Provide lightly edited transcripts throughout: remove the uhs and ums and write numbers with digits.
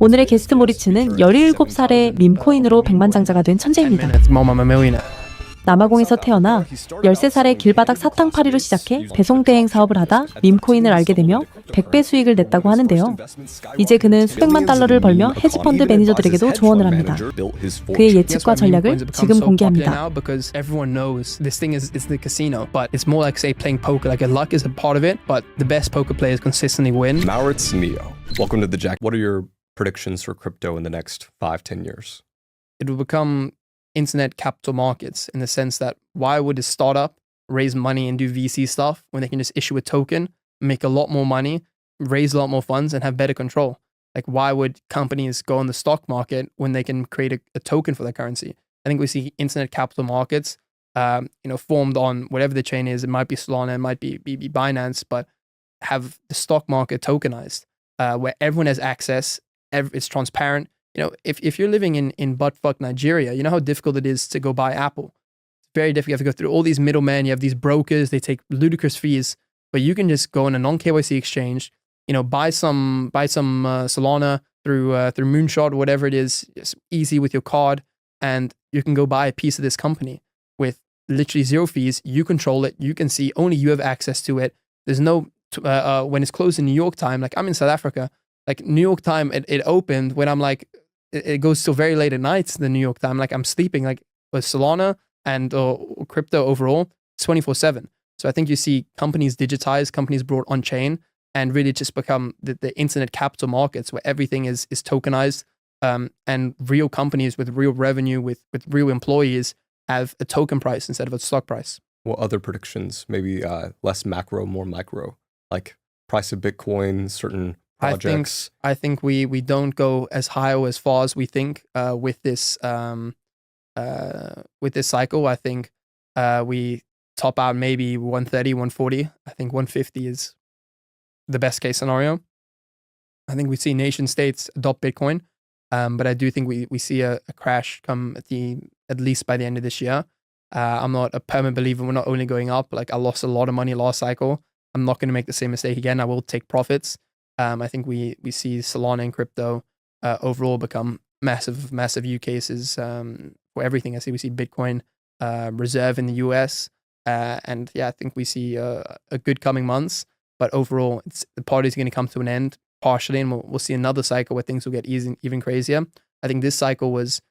오늘의 게스트 모리츠는 17살에 밈코인으로 백만장자가 된 천재입니다. 남아공에서 태어나 13살에 길바닥 사탕파리로 시작해 배송대행 사업을 하다 밈코인을 알게 되며 100배 수익을 냈다고 하는데요. 이제 그는 수백만 달러를 벌며 헤지펀드 매니저들에게도 조언을 합니다. 그의 예측과 전략을 지금 공개합니다. Maurits, Neel. Welcome to the Jack. What are your predictions for crypto in the next 5-10 years? It will become internet capital markets in the sense that why would a startup raise money and do VC stuff when they can just issue a token, make a lot more money, raise a lot more funds, and have better control? Like, why would companies go on the stock market when they can create a token for their currency? I think we see internet capital markets, formed on whatever the chain is. It might be Solana, it might be Binance, but have the stock market tokenized, where everyone has access. It's transparent. If you're living in buttfuck Nigeria, you know how difficult it is to go buy Apple. It's very difficult. You have to go through all these middlemen. You have these brokers. They take ludicrous fees, but you can just go on a non-KYC exchange. Buy some Solana through Moonshot, whatever it is. It's easy with your card, and you can go buy a piece of this company with literally zero fees. You control it. You can see. Only you have access to it. There's no when it's closed in New York time. Like, I'm in South Africa. Like, New York time, it opened when I'm like, it goes till very late at night, the New York time. Like, I'm sleeping. Like, with Solana and crypto overall, 24/7. So I think you see companies digitized, companies brought on chain, and really just become the internet capital markets where everything is tokenized, and real companies with real revenue, with real employees have a token price instead of a stock price. What other predictions? Maybe less macro, more micro, like price of Bitcoin, certain projects. I think we don't go as high or as far as we think with this cycle. I think we top out maybe 130, 140. I think 150 is the best case scenario. I think we see nation states adopt Bitcoin, but I do think we see a crash come at least by the end of this year. I'm not a permanent believer. We're not only going up. Like, I lost a lot of money last cycle. I'm not going to make the same mistake again. I will take profits. I think we see Solana and crypto overall become massive use cases for everything. We see Bitcoin reserve in the US, and I think we see a good coming months. But overall, the party's going to come to an end partially, and we'll see another cycle where things will get even crazier. I think this cycle was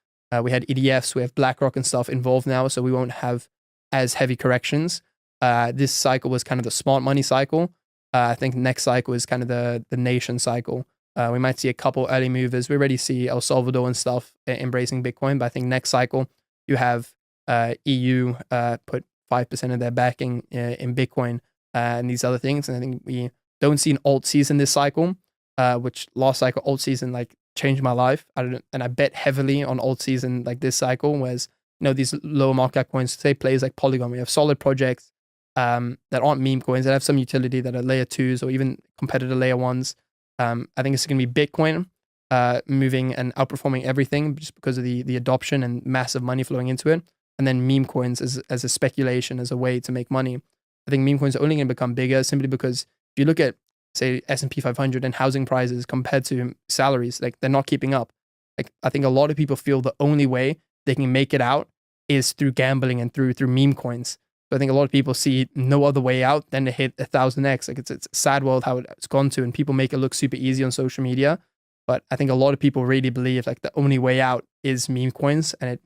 we had ETFs, we have BlackRock and stuff involved now, so we won't have as heavy corrections. This cycle was kind of the smart money cycle. I think next cycle is kind of the nation cycle. We might see a couple early movers. We already see El Salvador and stuff embracing Bitcoin, but I think next cycle you have EU put 5% of their backing in Bitcoin and these other things. And I think we don't see an alt season this cycle, which last cycle alt season like changed my life. And I bet heavily on alt season like this cycle, whereas these lower market cap coins, say plays like Polygon, we have solid projects that aren't meme coins, that have some utility, that are layer 2s or even competitor layer 1s. I think it's going to be Bitcoin moving and outperforming everything just because of the adoption and massive money flowing into it. And then meme coins as a speculation, as a way to make money. I think meme coins are only going to become bigger simply because if you look at, say, S&P 500 and housing prices compared to salaries, like, they're not keeping up. Like, I think a lot of people feel the only way they can make it out is through gambling and through meme coins. So I think a lot of people see no other way out than to hit 1,000x. Like, it's a sad world how it's gone to, and people make it look super easy on social media. But I think a lot of people really believe like the only way out is meme coins, and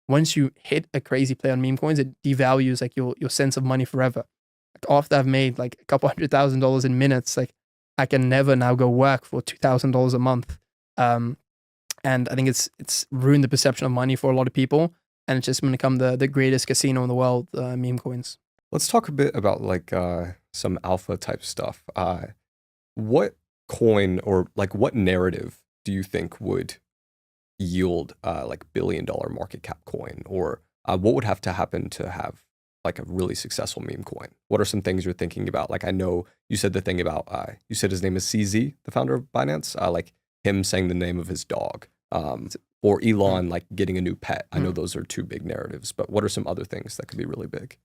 once you hit a crazy play on meme coins, it devalues like your sense of money forever. Like, after I've made like a couple $100,000 in minutes, like, I can never now go work for $2,000 a month. And I think it's ruined the perception of money for a lot of people. And it's just going to become the greatest casino in the world, meme coins. Let's talk a bit about like some alpha type stuff. What coin or like what narrative do you think would yield like $1 billion market cap coin, or what would have to happen to have like a really successful meme coin? What are some things you're thinking about? Like, I know you said the thing about you said his name is CZ, the founder of Binance, like him saying the name of his dog. Or Elon like getting a new pet. I know those are two big narratives, but what are some other things that could be really big?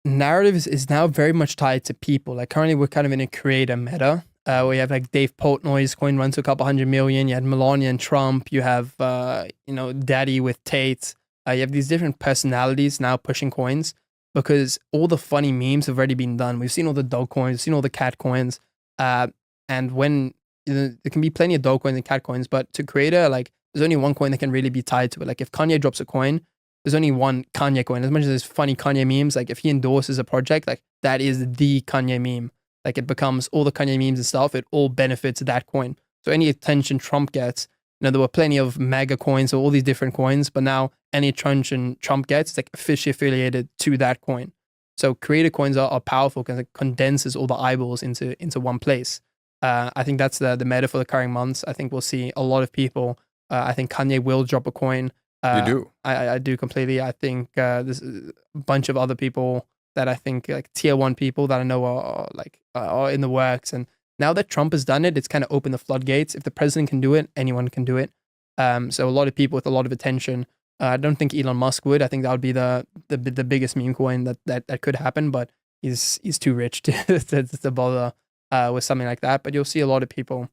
Narrative is now very much tied to people. Like, currently we're kind of in a creator meta. where you have like Dave Portnoy's coin run to a couple hundred million. You had Melania and Trump. You have Daddy with Tate. You have these different personalities now pushing coins because all the funny memes have already been done. We've seen all the dog coins, we've seen all the cat coins, and when there can be plenty of dog coins and cat coins, but to create there's only one coin that can really be tied to it. Like if Kanye drops a coin, there's only one Kanye coin. As much as there's funny Kanye memes, like if he endorses a project, like that is the Kanye meme. Like it becomes all the Kanye memes and stuff. It all benefits that coin. So any attention Trump gets, there were plenty of mega coins or all these different coins, but now any attention Trump gets, it's like officially affiliated to that coin. So creator coins are powerful because it condenses all the eyeballs into one place. I think that's the meta for the coming months. I think we'll see a lot of people. I think Kanye will drop a coin. You do? I do completely. I think there's a bunch of other people that I think like tier one people that I know are in the works. And now that Trump has done it, it's kind of opened the floodgates. If the president can do it, anyone can do it. So a lot of people with a lot of attention. I don't think Elon Musk would. I think that would be the biggest meme coin that could happen. But he's too rich to bother with something like that. But you'll see a lot of people,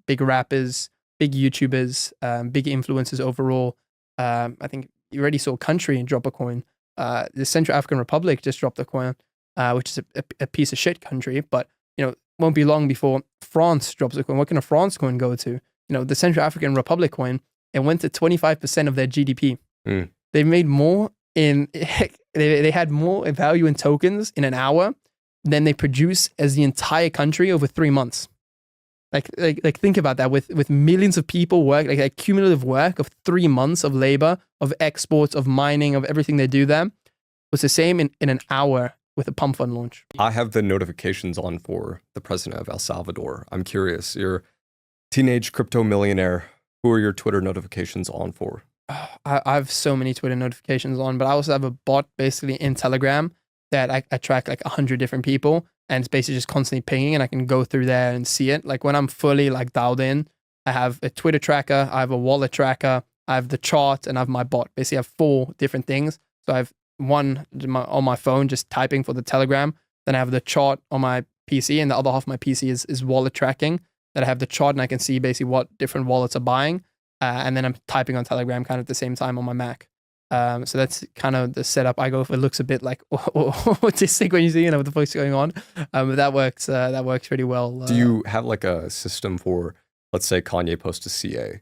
big rappers, big YouTubers, big influencers overall. I think you already saw Country drop a coin. The Central African Republic just dropped a coin, which is a piece of shit country. But won't be long before France drops a coin. What can a France coin go to? The Central African Republic coin, it went to 25% of their GDP. They made more they had more value in tokens in an hour than they produce as the entire country over 3 months. Like think about that with millions of people work, like a cumulative work of 3 months of labor, of exports, of mining, of everything they do there was the same in an hour with a pump fund launch. I have the notifications on for the president of El Salvador. I'm curious, you're a teenage crypto millionaire. Who are your Twitter notifications on for? I have so many Twitter notifications on, but I also have a bot basically in Telegram that I track like 100 different people, and it's basically just constantly pinging, and I can go through there and see it. Like when I'm fully like dialed in, I have a Twitter tracker, I have a wallet tracker, I have the chart, and I have my bot. Basically, I have 4 different things. So I have one on my phone, just typing for the Telegram. Then I have the chart on my PC, and the other half of my PC is wallet tracking. That I have the chart, and I can see basically what different wallets are buying. And then I'm typing on Telegram kind of at the same time on my Mac. So that's kind of the setup I go for. It looks a bit like autistic when you see what the fuck's going on. But that works really well. Do you have like a system for, let's say Kanye posts a CA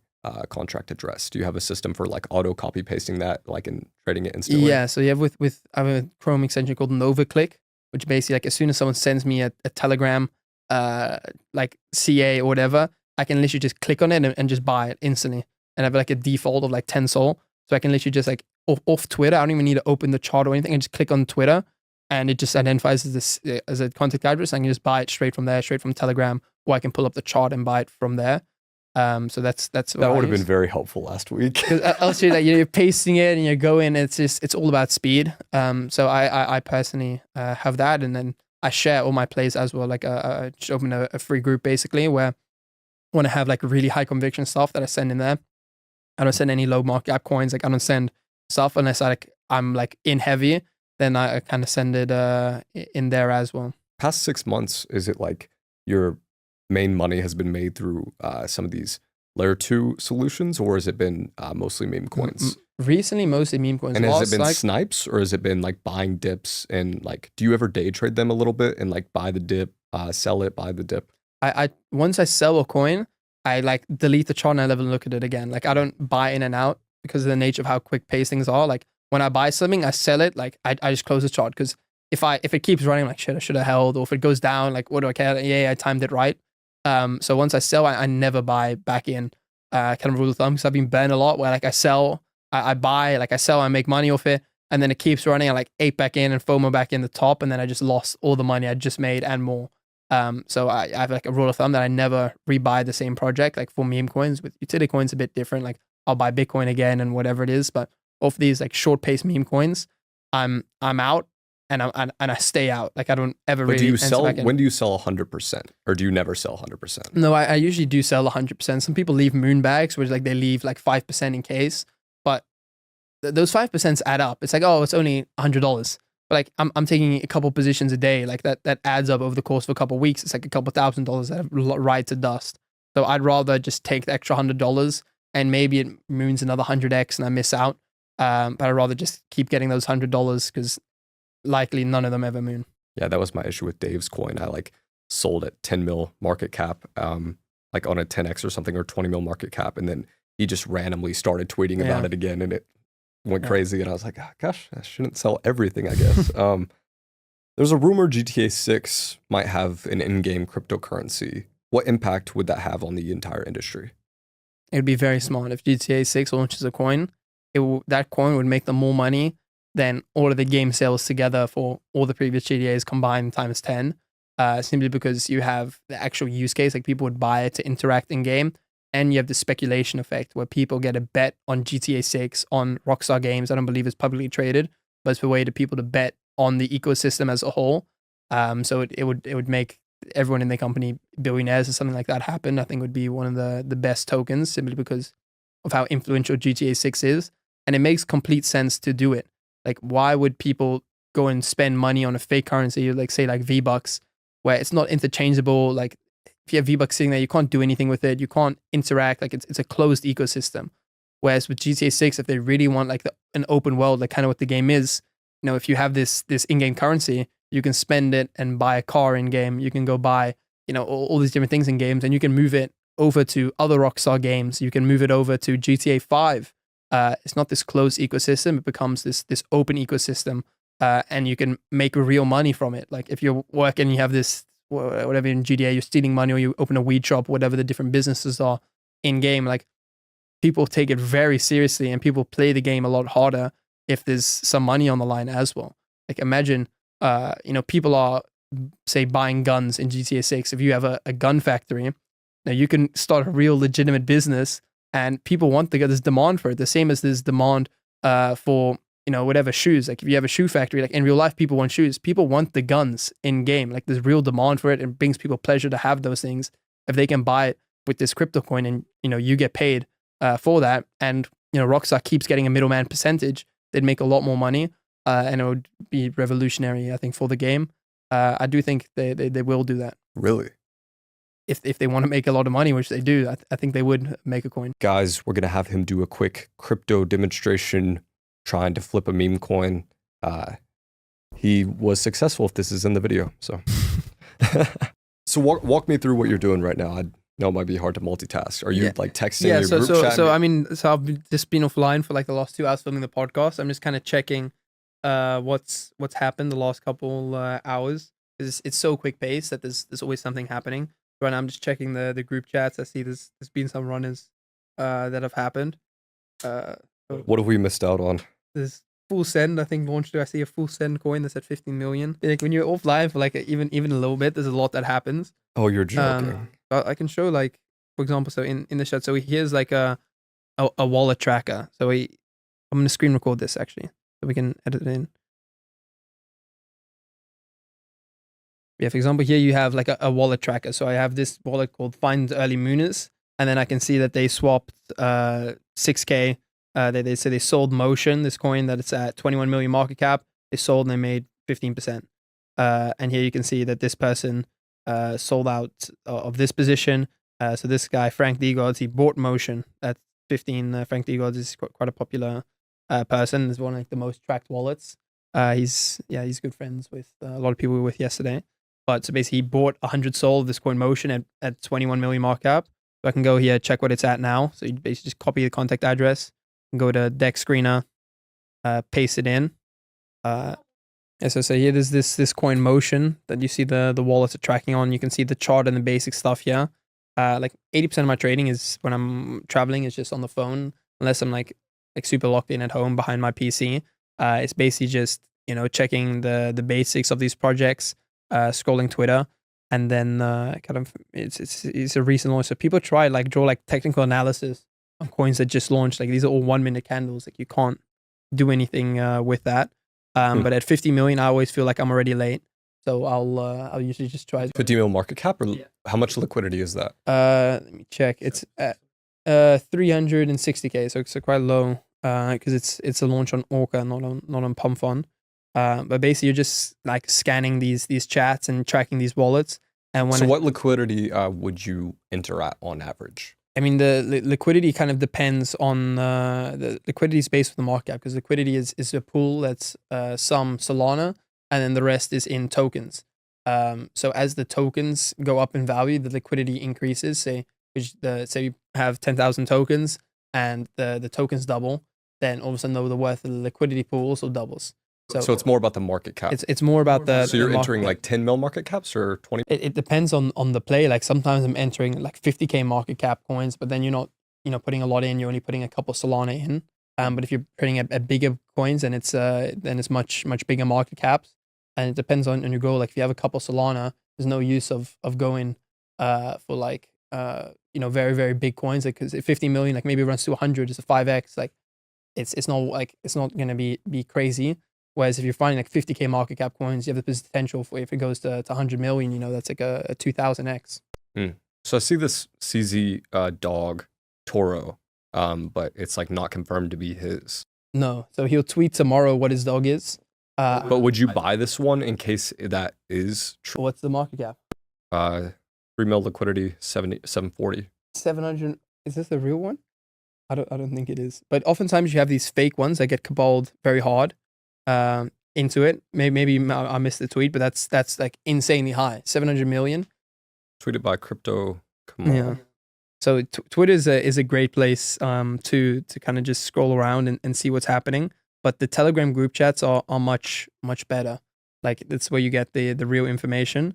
contract address? Do you have a system for like auto copy pasting that, like and trading it instantly? Yeah, so you have I have a Chrome extension called NovaClick, which basically like as soon as someone sends me a Telegram like CA or whatever, I can literally just click on it and just buy it instantly. And I have like a default of like 10 Sol. So I can literally just like off Twitter, I don't even need to open the chart or anything. I just click on Twitter and it just identifies as a contact address. I can just buy it straight from there, straight from Telegram, or I can pull up the chart and buy it from there. So that's that would have been very helpful last week. Else you're pasting it and you're going. It's all about speed. So I personally have that, and then I share all my plays as well. Like I just open a free group basically where I want to have like really high conviction stuff that I send in there. I don't send any low market cap coins. Like I don't send stuff unless I'm like in heavy. Then I kind of send it in there as well. Past 6 months, is it like your main money has been made through some of these layer 2 solutions, or has it been mostly meme coins? Recently, mostly meme coins. And has it been snipes, or has it been like buying dips? And like, do you ever day trade them a little bit and like buy the dip, sell it, buy the dip? I once I sell a coin, I like delete the chart and I never look at it again. Like I don't buy in and out because of the nature of how quick pace things are. Like when I buy something, I sell it. Like I just close the chart, because if it keeps running, like shit, I should have held. Or if it goes down, like what do I care? Yeah, I timed it right. So once I sell, I never buy back in. Kind of rule of thumb, because I've been burned a lot where like I sell, I buy, like I sell, I make money off it, and then it keeps running. I like ape back in and FOMO back in the top, and then I just lost all the money I just made and more. So I have like a rule of thumb that I never rebuy the same project. Like for meme coins, with utility coins a bit different. Like I'll buy Bitcoin again and whatever it is, but off these like short pace meme coins, I'm out and I stay out. Like I don't ever but really. Do you sell? When do you sell 100%, or do you never sell 100%? No, I usually do sell 100%. Some people leave moon bags, which like they leave like 5% in case, but those 5% add up. It's like, oh, it's only $100. But like I'm taking a couple positions a day, like that adds up over the course of a couple of weeks. It's like a couple $1,000 that ride to dust. So I'd rather just take the extra $100 and maybe it moons another 100x and I miss out. But I'd rather just keep getting those $100 because likely none of them ever moon. Yeah, that was my issue with Dave's coin. I like sold at 10 mil market cap, like on a 10x or something, or 20 mil market cap, and then he just randomly started tweeting about it again, and it went crazy. And I was like, oh, gosh, I shouldn't sell everything, I guess. There's a rumor GTA 6 might have an in-game cryptocurrency. What impact would that have on the entire industry? It'd be very smart if GTA 6 launches a coin. That coin would make them more money than all of the game sales together for all the previous GTAs combined times 10. Simply because you have the actual use case, like people would buy it to interact in game, and you have the speculation effect where people get a bet on GTA 6 on Rockstar Games. I don't believe it's publicly traded, but it's a way to people to bet on the ecosystem as a whole. So it would make everyone in the company billionaires or something like that happen. I think would be one of the best tokens simply because of how influential GTA 6 is. And it makes complete sense to do it. Like, why would people go and spend money on a fake currency, like say like V-Bucks, where it's not interchangeable? Like if you have V-Bucks sitting there, you can't do anything with it. You can't interact. Like it's a closed ecosystem. Whereas with GTA 6, if they really want like an open world, like kind of what the game is, you know, if you have this in-game currency, you can spend it and buy a car in game. You can go buy, you know, all these different things in games, and you can move it over to other Rockstar games. You can move it over to GTA 5. It's not this closed ecosystem. It becomes this open ecosystem, and you can make real money from it. Like if you're working, you have this, whatever in GTA, you're stealing money, or you open a weed shop, whatever the different businesses are in game. Like people take it very seriously, and people play the game a lot harder if there's some money on the line as well. Like imagine, you know, people are, say, buying guns in GTA 6. If you have a gun factory, now you can start a real legitimate business, and people want to get this demand for it. The same as this demand for, you know, whatever shoes. Like if you have a shoe factory, like in real life, people want shoes. People want the guns in game. Like there's real demand for it, and it brings people pleasure to have those things. If they can buy it with this crypto coin, and you know you get paid for that, and you know Rockstar keeps getting a middleman percentage, they'd make a lot more money, and it would be revolutionary, I think, for the game. I do think they will do that. Really? If they want to make a lot of money, which they do, I think they would make a coin. Guys, we're going to have him do a quick crypto demonstration trying to flip a meme coin. He was successful, if this is in the video. So so walk me through what you're doing right now. I know it might be hard to multitask. Are you like texting your group chat? So I mean, so I've just been offline for like the last 2 hours filming the podcast. I'm just kind of checking what's happened the last couple hours. It's so quick paced that there's always something happening. Right now, I'm just checking the group chats. I see there's been some runners that have happened. What have we missed out on? There's full send, I think, launched. I see a full send coin that's at 15 million. Like when you're offline for like even a little bit, there's a lot that happens. Oh, you're joking. But I can show, like, for example, so in the chat, so here's like a wallet tracker. So I'm gonna screen record this actually, so we can edit it in. Yeah, for example, here you have like a wallet tracker. So I have this wallet called Find Early Mooners, and then I can see that they swapped 6K. They say they sold Motion, this coin that it's at 21 million market cap. They sold and they made 15%. And here you can see that this person sold out of this position. So this guy, Frank Degods, he bought Motion at 15. Frank Degods is quite a popular person. He's one of like the most tracked wallets. He's good friends with a lot of people we were with yesterday. But so basically he bought 100 SOL of this coin Motion at 21 million market cap. So I can go here, check what it's at now. So you basically just copy the contact address and go to Deck Screener, paste it in. So here there's this coin Motion that you see the wallets are tracking on. You can see the chart and the basic stuff here. Like 80% of my trading is when I'm traveling, is just on the phone, unless I'm like super locked in at home behind my PC. It's basically just, you know, checking the basics of these projects, scrolling Twitter, and then kind of it's a recent launch. So people try draw like technical analysis on coins that just launched. Like these are all 1 minute candles. Like you can't do anything with that. But at 50 million, I always feel like I'm already late. So I'll usually just try 50 mil market cap, or how much liquidity is that? Let me check. It's at 360K, so quite low. Because it's a launch on Orca, not on Pump Fund. But basically, you're just like scanning these chats and tracking these wallets. And when So what liquidity would you enter at on average? I mean, the liquidity kind of depends on the liquidity is based on the market cap, because liquidity is a pool that's some Solana, and then the rest is in tokens. So as the tokens go up in value, the liquidity increases. Say you have 10,000 tokens and the tokens double, then all of a sudden the worth of the liquidity pool also doubles. So it's more about the market cap. It's more about the. So you're the entering market. like 10 mil market caps or 20? It depends on the play. Like sometimes I'm entering like 50K market cap coins, but then you're not putting a lot in. You're only putting a couple Solana in. But if you're putting a bigger coins, then it's much bigger market caps. And it depends on your goal. Like if you have a couple Solana, there's no use of going for like very very big coins. Like because 50 million, like maybe it runs to 100, it's a 5x. Like it's not gonna be crazy. Whereas if you're finding like 50K market cap coins, you have the potential for, if it goes to 100 million, that's like a 2000x. So I see this CZ dog Toro, but it's like not confirmed to be his. No, so he'll tweet tomorrow what his dog is. But would you buy this one in case that is true? What's the market cap? 3 mil liquidity, 740. 700. Is this the real one? I don't think it is. But oftentimes you have these fake ones that get caballed very hard into it. Maybe I missed the tweet, but that's like insanely high. 700 million. Tweeted by Crypto. Come on. Yeah. So Twitter is a great place to kind of just scroll around and see what's happening. But the Telegram group chats are much better. Like that's where you get the real information.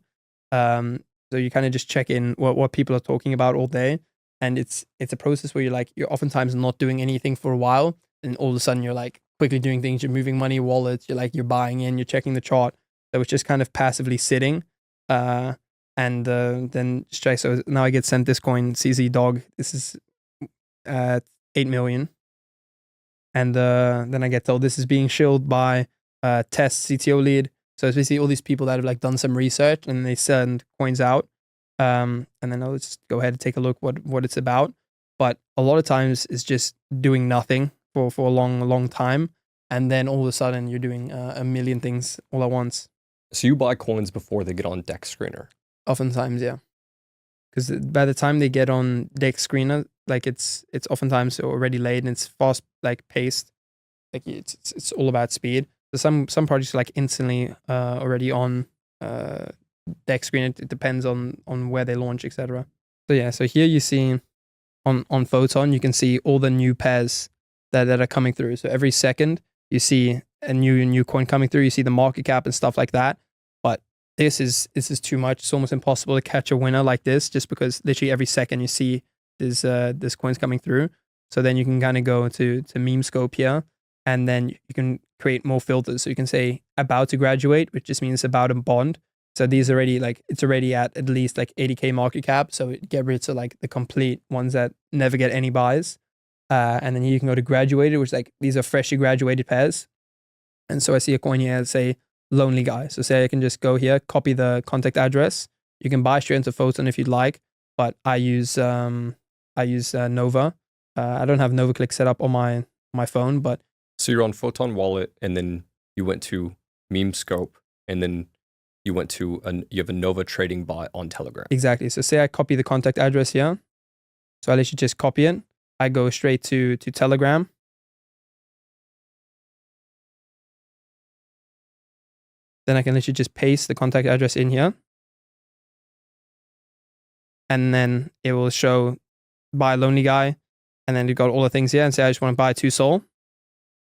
So you kind of just check in what people are talking about all day, and it's a process where you're oftentimes not doing anything for a while, and all of a sudden you're like quickly doing things. You're moving money, wallets. You're buying in. You're checking the chart. So it's just kind of passively sitting. And then just check. So now I get sent this coin, CZ Dog. This is 8 million. And then I get told this is being shilled by Test CTO lead. So it's basically all these people that have like done some research and they send coins out. And then I'll just go ahead and take a look what it's about. But a lot of times it's just doing nothing for a long time. And then all of a sudden you're doing a million things all at once. So you buy coins before they get on Dex Screener? Oftentimes, yeah. Because by the time they get on Dex Screener, like it's oftentimes already late and it's fast like paced. Like it's all about speed. So some projects are like instantly already on Dex Screener. It depends on where they launch, etc. So yeah, so here you see on Photon you can see all the new pairs that are coming through. So every second you see a new coin coming through. You see the market cap and stuff like that. But this is too much. It's almost impossible to catch a winner like this, just because literally every second you see this coins coming through. So then you can kind of go to meme scope here, and then you can create more filters. So you can say about to graduate, which just means about a bond. So these already it's already at least like 80K market cap. So it get rid of like the complete ones that never get any buys. And then you can go to graduated, which like these are freshly graduated pairs. And so I see a coin here, say lonely guy. So say I can just go here, copy the contact address. You can buy straight into Photon if you'd like, but I use Nova. I don't have NovaClick set up on my phone, but so you're on Photon Wallet, and then you went to Meme Scope, and then you went to you have a Nova trading bot on Telegram. Exactly. So say I copy the contact address here. So I literally just copy it. I go straight to Telegram. Then I can literally just paste the contact address in here. And then it will show buy lonely guy. And then you've got all the things here, and say I just want to buy 2 Sol.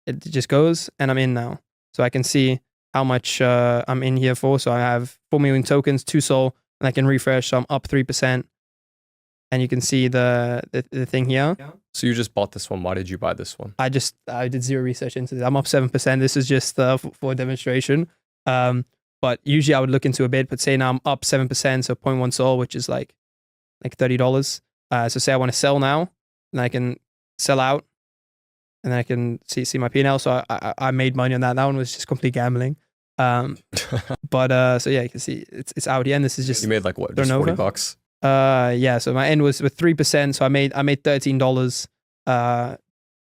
It just goes, and I'm in now. So I can see how much I'm in here for. So I have 4 million tokens, 2 Sol, and I can refresh. So I'm up 3%. And you can see the thing here. So you just bought this one. Why did you buy this one? I did zero research into this. I'm up 7%. This is just for a demonstration. But usually I would look into a bit, but say now I'm up 7%, so 0.1 Sol, which is like $30. So say I want to sell now, and I can sell out, and then I can see my P&L. So I made money on that. That one was just complete gambling. But so yeah, you can see it's out here, and this is just you made like what? Just $40? Yeah. So my end was with 3%. So I made $13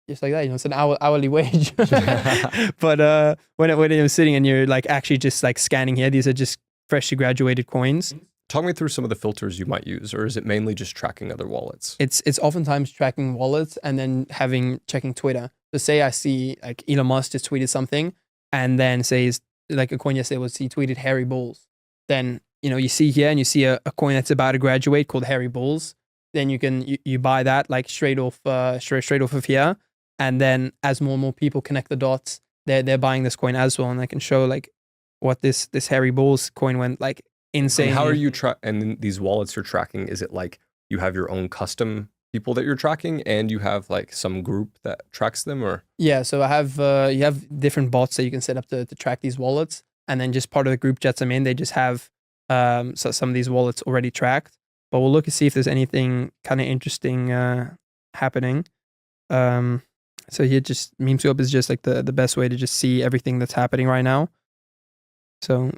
just like that, you know, it's an hourly wage. But when you're sitting and you're like actually just like scanning here, these are just freshly graduated coins. Talk me through some of the filters you might use, or is it mainly just tracking other wallets? It's oftentimes tracking wallets and then checking Twitter. So say I see like Elon Musk just tweeted something, and then says like a coin yesterday was he tweeted Hairy Bulls. Then you know you see here and you see a coin that's about to graduate called Hairy Bulls. Then you buy that like straight off of here, and then as more and more people connect the dots, they're buying this coin as well, and I can show like what this Hairy Bulls coin went like insane. And how are you and these wallets you're tracking? Is it like you have your own custom people that you're tracking, and you have like some group that tracks them, or? Yeah, so I have you have different bots that you can set up to track these wallets, and then just part of the group chats I'm in, they just have so some of these wallets already tracked. But we'll look and see if there's anything kind of interesting happening. So here, just Memescope is just like the best way to just see everything that's happening right now. So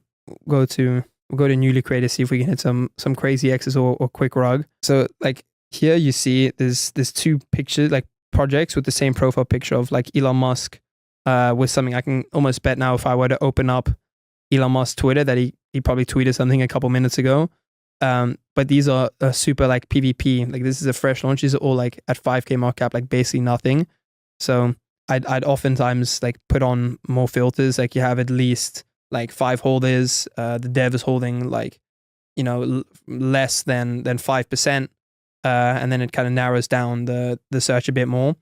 we'll go to newly created, see if we can hit some crazy X's or quick rug. So like here you see there's two pictures, like projects with the same profile picture of like Elon Musk with something. I can almost bet now if I were to open up Elon Musk's Twitter that he probably tweeted something a couple minutes ago. But these are super like PvP. Like this is a fresh launch. These are all like at 5K market cap, like basically nothing. So I'd oftentimes like put on more filters. Like you have at least like 5 holders. The dev is holding like, you know, less than 5%. And then it kind of narrows down the search a bit more.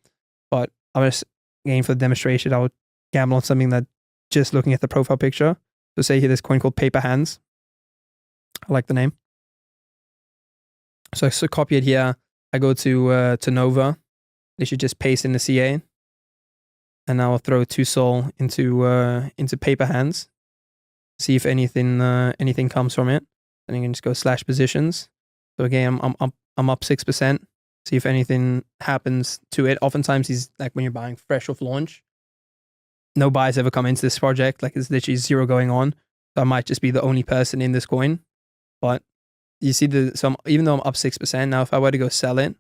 But I'm just, again, for the demonstration, I would gamble on something that just looking at the profile picture. So say here, this coin called Paper Hands. I like the name. So I copy it here. I go to Nova. They should just paste in the CA. And now I'll throw 2 Sol into Paper Hands. See if anything comes from it. And you can just go /positions. So again, I'm up 6%. See if anything happens to it. Oftentimes these, like when you're buying fresh off launch, no buyers ever come into this project. Like it's literally 0 going on. So I might just be the only person in this coin. But you see even though I'm up 6%, now if I were to go sell it,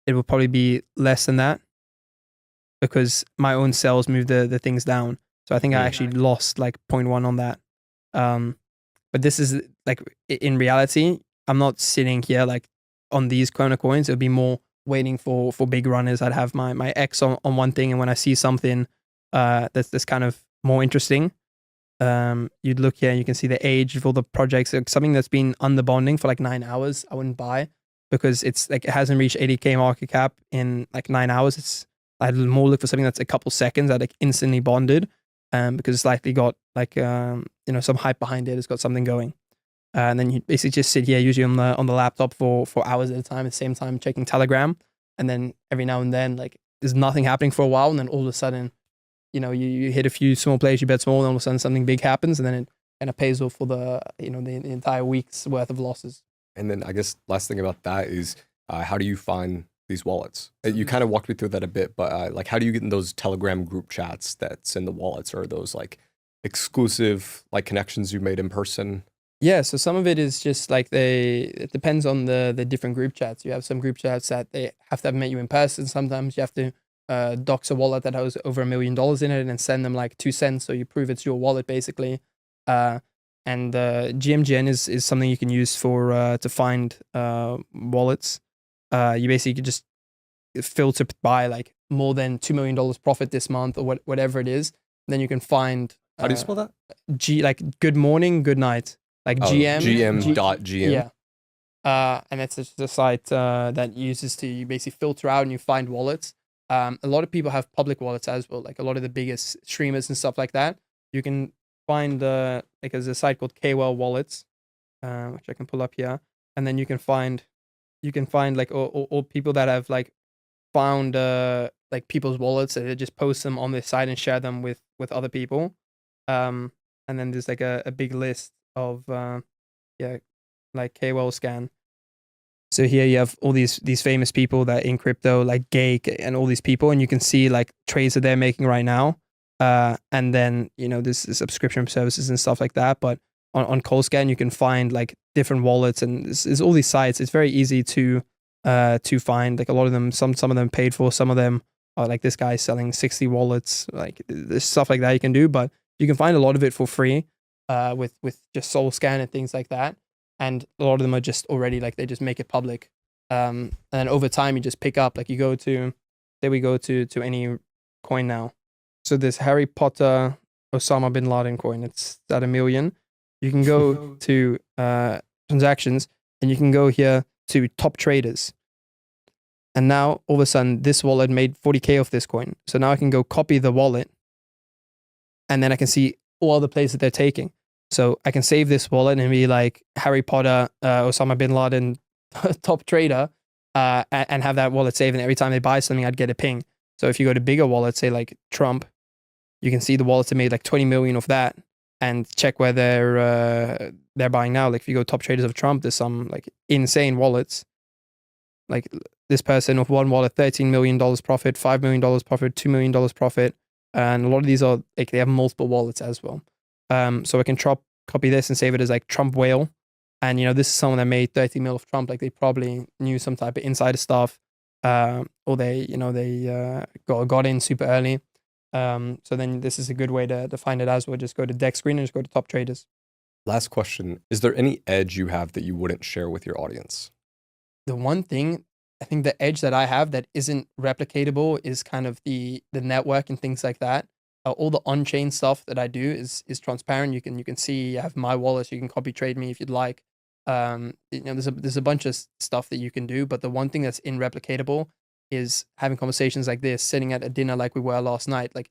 it will probably be less than that because my own sales move the things down. So I think I actually lost like 0.1 on that. But this is like, in reality, I'm not sitting here like on these kind of coins. It would be more waiting for big runners. I'd have my X on one thing, and when I see something that's kind of more interesting, you'd look here and you can see the age of all the projects. Like something that's been under bonding for like 9 hours, I wouldn't buy because it's like it hasn't reached 80K market cap in like 9 hours. I'd more look for something that's a couple seconds that like instantly bonded, because it's likely got like some hype behind it. It's got something going, and then you basically just sit here usually on the laptop for hours at a time. At the same time checking Telegram, and then every now and then like there's nothing happening for a while, and then all of a sudden, you hit a few small plays, you bet small, and all of a sudden something big happens, and then it kind of pays off for the entire week's worth of losses. And then I guess last thing about that is how do you find these wallets? You kind of walked me through that a bit, but like how do you get in those Telegram group chats that's in the wallets, or those like exclusive like connections you made in person? Yeah, so some of it is just like it depends on the different group chats. You have some group chats that they have to have met you in person. Sometimes you have to dox a wallet that has over $1 million in it and send them like 2 cents so you prove it's your wallet basically. And GMGN is something you can use for to find wallets. You basically just filter by like more than $2 million profit this month or whatever it is. Then you can find. How do you spell that? Like good morning, good night. Like GM.GM. Yeah. And it's just a site that uses to basically filter out and you find wallets. A lot of people have public wallets as well. Like a lot of the biggest streamers and stuff like that. You can find like there's a site called KWell Wallets, which I can pull up here, and then you can find like all people that have like found like people's wallets, and they just post them on this site and share them with other people. And then there's like a big list of like KWell Scan. So here you have all these famous people that in crypto, like Gake and all these people, and you can see like trades that they're making right now. And then, there's subscription services and stuff like that. But on Coalscan, you can find like different wallets, and there's all these sites. It's very easy to find. Like a lot of them, some of them paid for, some of them like this guy selling 60 wallets, like there's stuff like that you can do, but you can find a lot of it for free with just Soul Scan and things like that. And a lot of them are just already like they just make it public. And then over time you just pick up, like you go to, say we go to any coin now. So this Harry Potter Osama bin Laden coin, it's at $1 million. You can go to transactions and you can go here to top traders. And now all of a sudden this wallet made 40K off this coin. So now I can go copy the wallet and then I can see all the plays that they're taking. So I can save this wallet and be like Harry Potter, Osama bin Laden, top trader, and have that wallet saved. And every time they buy something, I'd get a ping. So if you go to bigger wallets, say like Trump, you can see the wallets that made like 20 million off that, and check where they're buying now. Like if you go top traders of Trump, there's some like insane wallets. Like this person of one wallet, $13 million profit, $5 million profit, $2 million profit. And a lot of these are like, they have multiple wallets as well. So I can copy this and save it as like Trump whale. And, you know, this is someone that made 30 mil of Trump. Like they probably knew some type of insider stuff, or they, you know, they got in super early. So then this is a good way to find it as well. Just go to deck screen and just go to top traders. Last question. Is there any edge you have that you wouldn't share with your audience? The one thing, I think the edge that I have that isn't replicatable is kind of the network and things like that. All the on-chain stuff that I do is transparent. You can see I have my wallet, so you can copy trade me if you'd like. You know, there's a bunch of stuff that you can do, but the one thing that's irreplicatable is having conversations like this, sitting at a dinner like we were last night. Like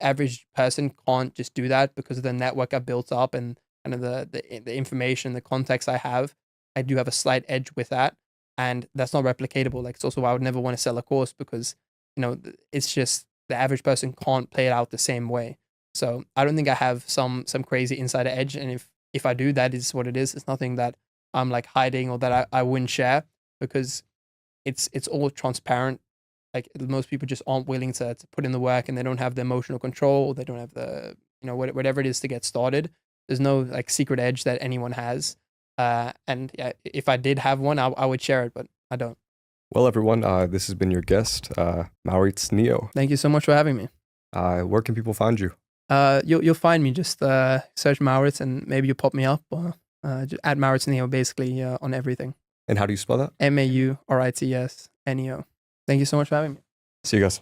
average person can't just do that because of the network I built up and kind of the information, the context I have. I do have a slight edge with that, and that's not replicatable. Like it's also why I would never want to sell a course, because, you know, it's just the average person can't play it out the same way. So I don't think I have some crazy insider edge, and if I do, that is what it is. It's nothing that I'm like hiding or that I wouldn't share, because it's all transparent. Like most people just aren't willing to put in the work, and they don't have the emotional control, or they don't have the, you know, whatever it is to get started. There's no like secret edge that anyone has. And yeah, if I did have one, I would share it, but I don't. Well, everyone, this has been your guest, Maurits Neel. Thank you so much for having me. Where can people find you? You'll find me. Just search Maurits and maybe you'll pop me up. Or at Maurits Neo, basically on everything. And how do you spell that? MAURITS NEO. Thank you so much for having me. See you guys.